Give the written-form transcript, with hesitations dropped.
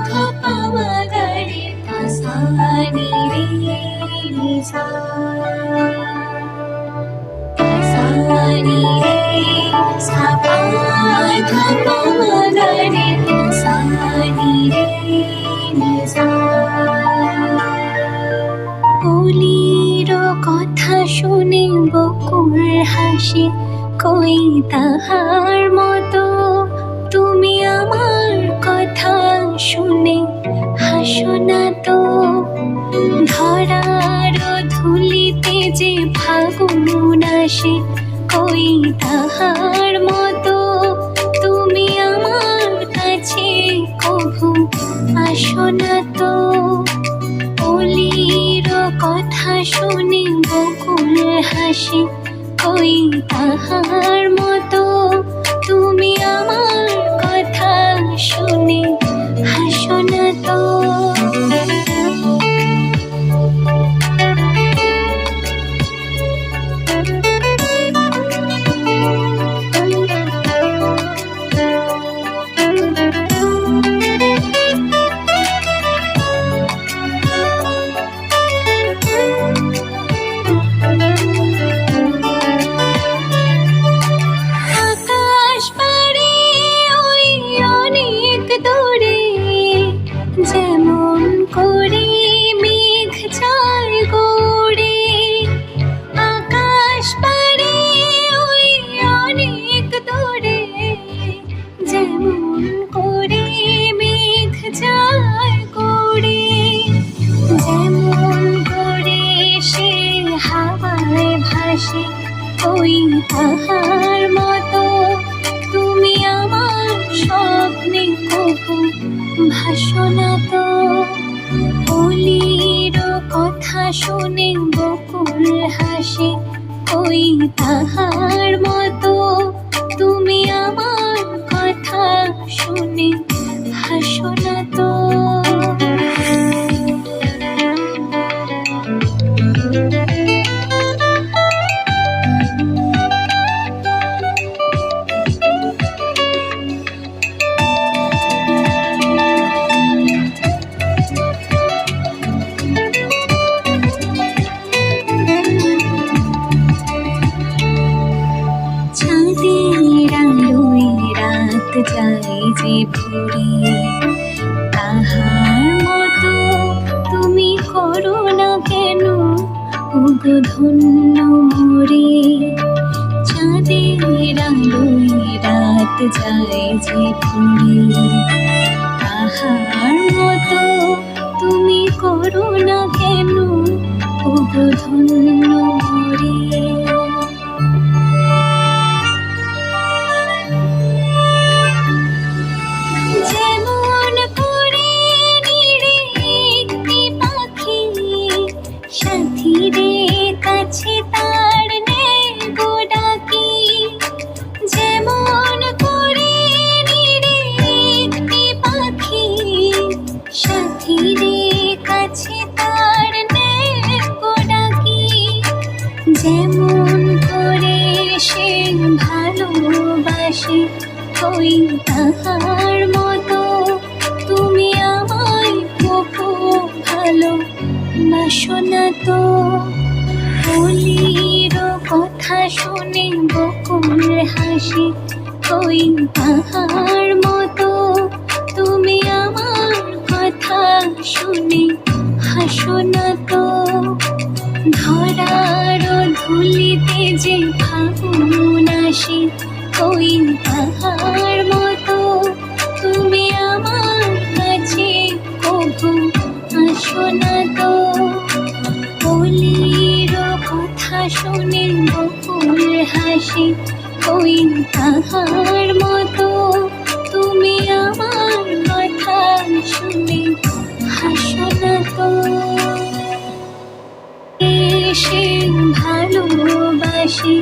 ধপা মাগারে সা নি রে নি সা সা নি রে সা পা ধপা মাগারে সা নি রে নি সা। কলির কথা শুনে বকুল হাসে, কই তাহার মতো তুমি আমার কথা শুনে হাসো না তো। ধরার ধুলিতে যে ফাগুন আসে, কই তাহার মতো তুমি আমার কাছে কভু আসো না তো। কলির কথা শুনে বকুল হাসে, কই তাহার মতো তুমি আমার কথা শুনে হাসো না তো। যেমন করে মেঘ যায় গড়ে, আকাশ পারে ওই অনেক দূরে। যেমন করে মেঘ যায় গড়ে, যেমন করে সে হাওয়ায় ভাসে, ওই তাহার মতো তুমি আমার স্বপ্নে কভু ভাসো না তো। কলির কথা শুনে বকুল হাসে, ওই তাহার মতো তুমি আমার কথা শুনে হাসো না তো। যায় যে ভরে, তাহার মতো তুমি করো না কেন ওগো ধন্য মোরে। চাঁদের আলোয় রাত যায় যে ভরে, তাহার মতো তুমি করো না কেন ওগো ধন্য মোরে। সাথীদের কাছে তার নেগো ডাকি, যেমন করে নিরে একটি পাখি। সাথীদের কাছে তার নেগো ডাকি, যেমন করে সে ভালোবাসে, ওই তাহার মতো তুমি আমায় কভু ভালো বাসো না তো। কলির কথা শুনে বকুল হাসে, ওই তাহার মতো তুমি আমার কথা শুনে হাসো না তো। ধরার ধুলিতে যে ফাগুন আসে, ওই তাহার মতো তুমি আমার কাছে কভু আসো না তো। কলির কথা শুনে বকুল হাসে, ওই তাহার মতো তুমি আমার কথা শুনে হাসো না তো। সে ভালোবাসে